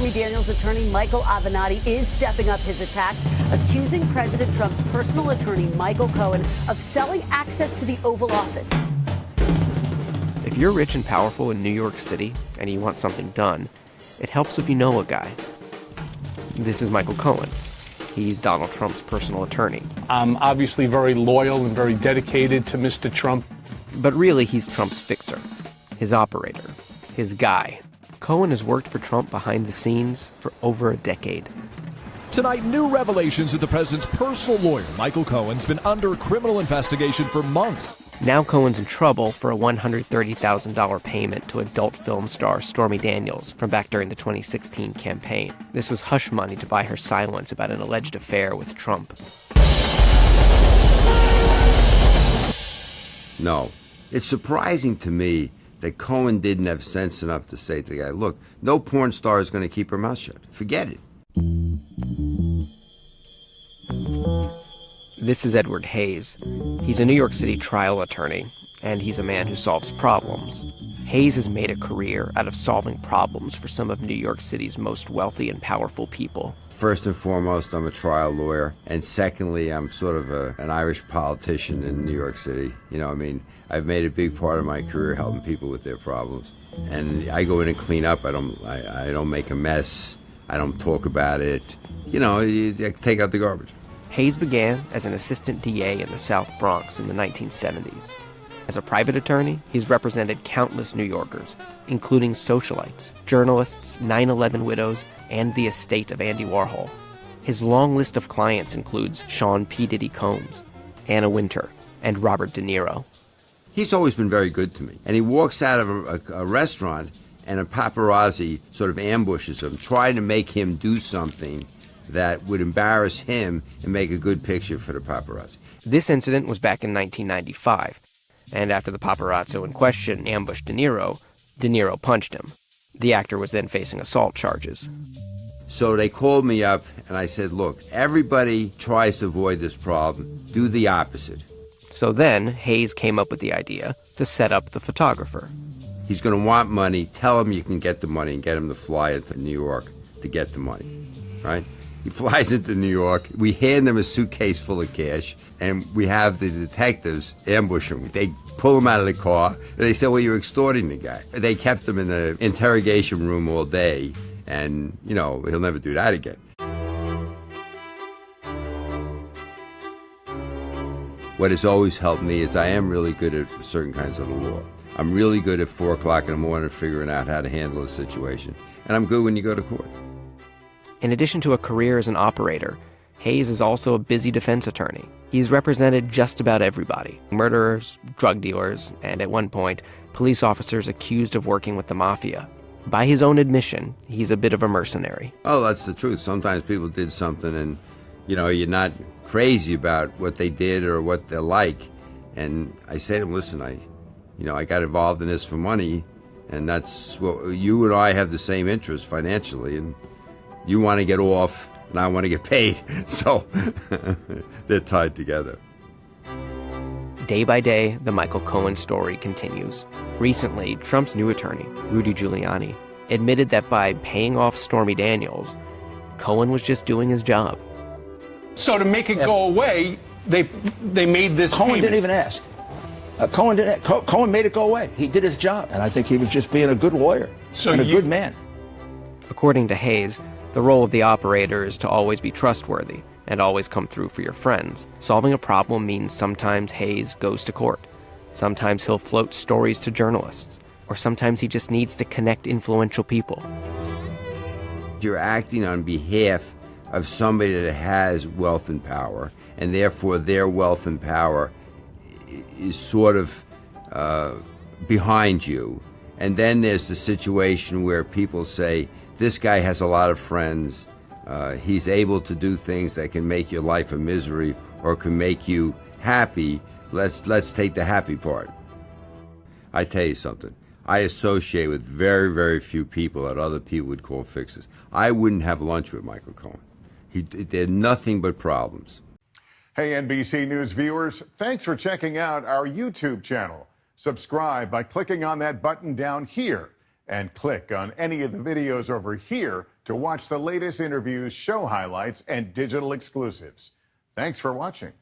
Stormy Daniels' attorney Michael Avenatti is stepping up his attacks, accusing President Trump's personal attorney Michael Cohen of selling access to the Oval Office. If you're rich and powerful in New York City and you want something done, it helps if you know a guy. This is Michael Cohen. He's Donald Trump's personal attorney. I'm obviously very loyal and very dedicated to Mr. Trump. But really, he's Trump's fixer, his operator, his guy. Cohen has worked for Trump behind the scenes for over a decade. Tonight, new revelations that the president's personal lawyer, Michael Cohen's been under a criminal investigation for months. Now Cohen's in trouble for a $130,000 payment to adult film star Stormy Daniels from back during the 2016 campaign. This was hush money to buy her silence about an alleged affair with Trump. No. It's surprising to me that Cohen didn't have sense enough to say to the guy, look, no porn star is going to keep her mouth shut. Forget it. This is Edward Hayes. He's a New York City trial attorney, and he's a man who solves problems. Hayes has made a career out of solving problems for some of New York City's most wealthy and powerful people. First and foremost, I'm a trial lawyer. And secondly, I'm sort of an Irish politician in New York City. I've made a big part of my career helping people with their problems. And I go in and clean up. I don't make a mess. I don't talk about it. You take out the garbage. Hayes began as an assistant DA in the South Bronx in the 1970s. As a private attorney, he's represented countless New Yorkers, including socialites, journalists, 9/11 widows, and the estate of Andy Warhol. His long list of clients includes Sean P. Diddy Combs, Anna Wintour, and Robert De Niro. He's always been very good to me. And he walks out of a restaurant and a paparazzi sort of ambushes him, trying to make him do something that would embarrass him and make a good picture for the paparazzi. This incident was back in 1995, and after the paparazzo in question ambushed De Niro punched him. The actor was then facing assault charges. So they called me up, and I said, look, everybody tries to avoid this problem. Do the opposite. So then, Hayes came up with the idea to set up the photographer. He's going to want money. Tell him you can get the money and get him to fly into New York to get the money, right? He flies into New York. We hand him a suitcase full of cash, and we have the detectives ambush him. They pull him out of the car, and they say, well, you're extorting the guy. They kept him in the interrogation room all day, and, he'll never do that again. What has always helped me is I am really good at certain kinds of the law. I'm really good at 4 o'clock in the morning figuring out how to handle a situation, and I'm good when you go to court. In addition to a career as an operator, Hayes is also a busy defense attorney. He's represented just about everybody: murderers, drug dealers, and at one point, police officers accused of working with the mafia. By his own admission, he's a bit of a mercenary. Oh, that's the truth. Sometimes people did something and, you're not crazy about what they did or what they're like. And I say to them, listen, I got involved in this for money, and that's what you and I have the same interest financially, and you want to get off, and I want to get paid, so they're tied together. Day by day, the Michael Cohen story continues. Recently, Trump's new attorney, Rudy Giuliani, admitted that by paying off Stormy Daniels, Cohen was just doing his job. So to make it go away, they made this Cohen payment. didn't even ask. Cohen made it go away. He did his job, and I think he was just being a good lawyer and a good man. According to Hayes, the role of the operator is to always be trustworthy and always come through for your friends. Solving a problem means sometimes Hayes goes to court. Sometimes he'll float stories to journalists. Or sometimes he just needs to connect influential people. You're acting on behalf of somebody that has wealth and power, and therefore their wealth and power is sort of behind you. And then there's the situation where people say, this guy has a lot of friends. He's able to do things that can make your life a misery or can make you happy. Let's take the happy part. I tell you something. I associate with very, very few people that other people would call fixers. I wouldn't have lunch with Michael Cohen. They're nothing but problems. Hey, NBC News viewers, thanks for checking out our YouTube channel. Subscribe by clicking on that button down here and click on any of the videos over here to watch the latest interviews, show highlights, and digital exclusives. Thanks for watching.